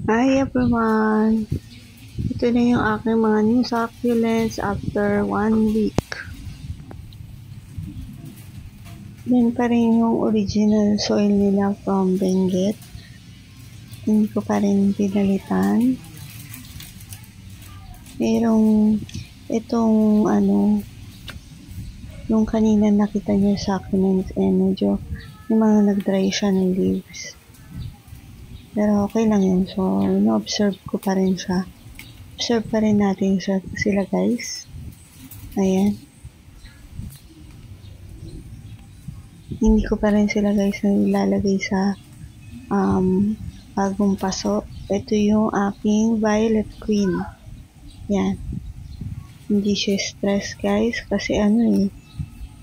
Hi everyone! Ito na yung aking mga new succulents after 1 week. Yan pa rin yung original soil nila from Benguet. Hindi ko pa rin pinalitan. Merong itong nung kanina nakita niyo succulents medyo yung mga nag-dry siya ng leaves. Pero okay lang yun. So, na-observe ko pa rin siya. Observe pa rin natin sila guys. Ayan. Hindi ko pa rin sila guys nilalagay sa bagong paso. Ito yung aking Violet Queen. Yan. Hindi siya stress guys kasi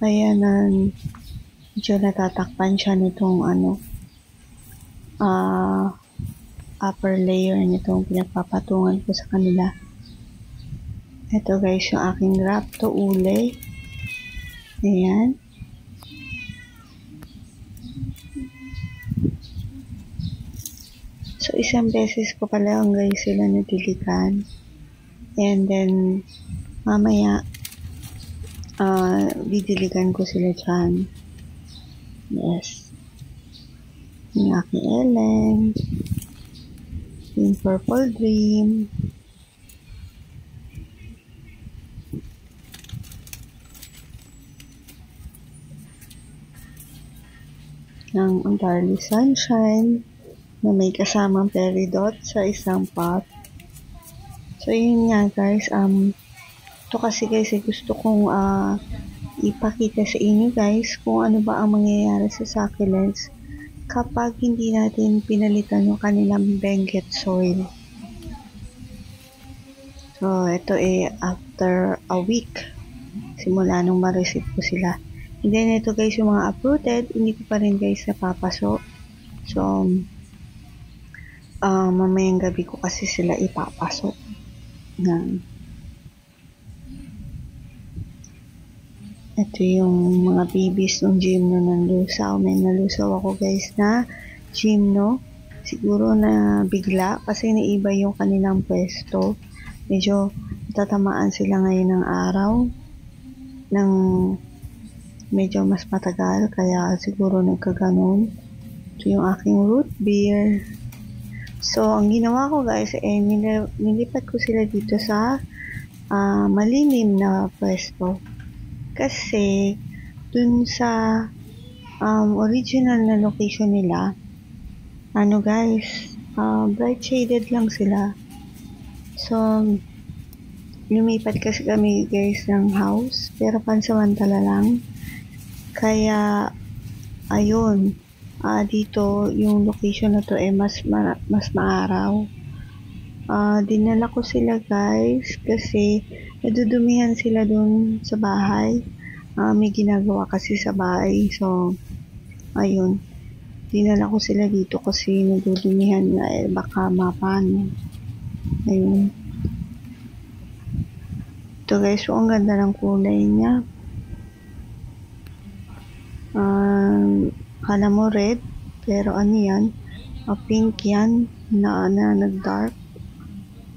kaya medyo natatakpan siya nitong upper layer nitong pinagpapatungan ko sa kanila. Ito guys yung aking Rhabdo ule. Ayan. So, isang beses ko pala guys sila nadilikan. And then, mamaya, didiligan ko sila dyan. Yes. Yung aking Ellen. Yung Purple Dream. Ang Darly Sunshine na may kasamang peridot sa isang pot. So, yun nga guys. Ito kasi guys, gusto kong ipakita sa inyo guys kung ano ba ang mangyayari sa succulents kapag hindi natin pinalitan yung kanilang Benguet soil. So, ito after a week simula nung ma-receive ko sila. And then, ito guys yung mga uprooted, hindi ko pa rin guys napapaso. So, mamayang gabi ko kasi sila ipapasok. Ito yung mga babies ng gymno ng lusaw. May nalusaw ako guys na gymno. Siguro na bigla kasi naiba yung kanilang pwesto. Medyo tatamaan sila ngayon ng araw. Ng medyo mas matagal kaya siguro nagkaganon. Ito yung aking root beer. So, ang ginawa ko guys, nilipat ko sila dito sa malilim na pwesto. Kasi, dun sa original na location nila, guys, bright shaded lang sila. So, lumipat kasi kami guys ng house, pero pansamantala lang. Kaya, ayun, dito yung location na to mas maaraw. Dinala ko sila guys kasi nadudumihan sila dun sa bahay. May ginagawa kasi sa bahay. So, ayun. Dinala ko sila dito kasi nadudumihan na baka mapano. Ayun. Ito guys, so ang ganda ng kulay niya. Kala mo red, pero yan? Pink yan, na nag-dark.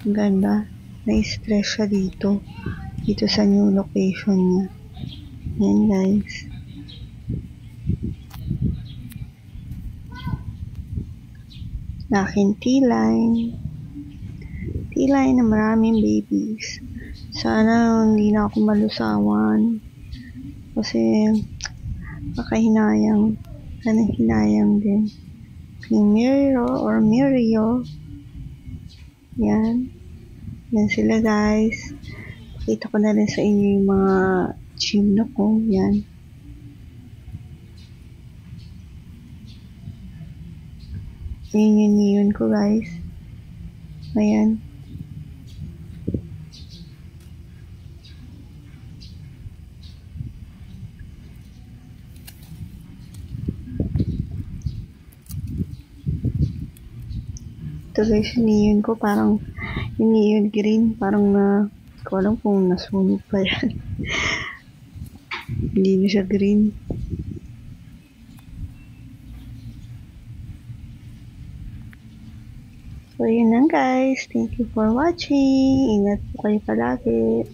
Ang ganda. Na-stress siya dito sa new location niya. Yan guys. Aking T-line na maraming babies. Sana hindi na ako malusawan. Kasi hinayang din. Yung Mirio. Yan sila guys. Pakita ko na rin sa inyo yung mga gymno ko. Yan yung neon ko guys. Ayan. Ito guys, yung neon ko parang yung neon green, parang ko alam kung nasunog pa yan. Hindi na siya green. So, yun lang guys. Thank you for watching. Ingat po kayo palagi.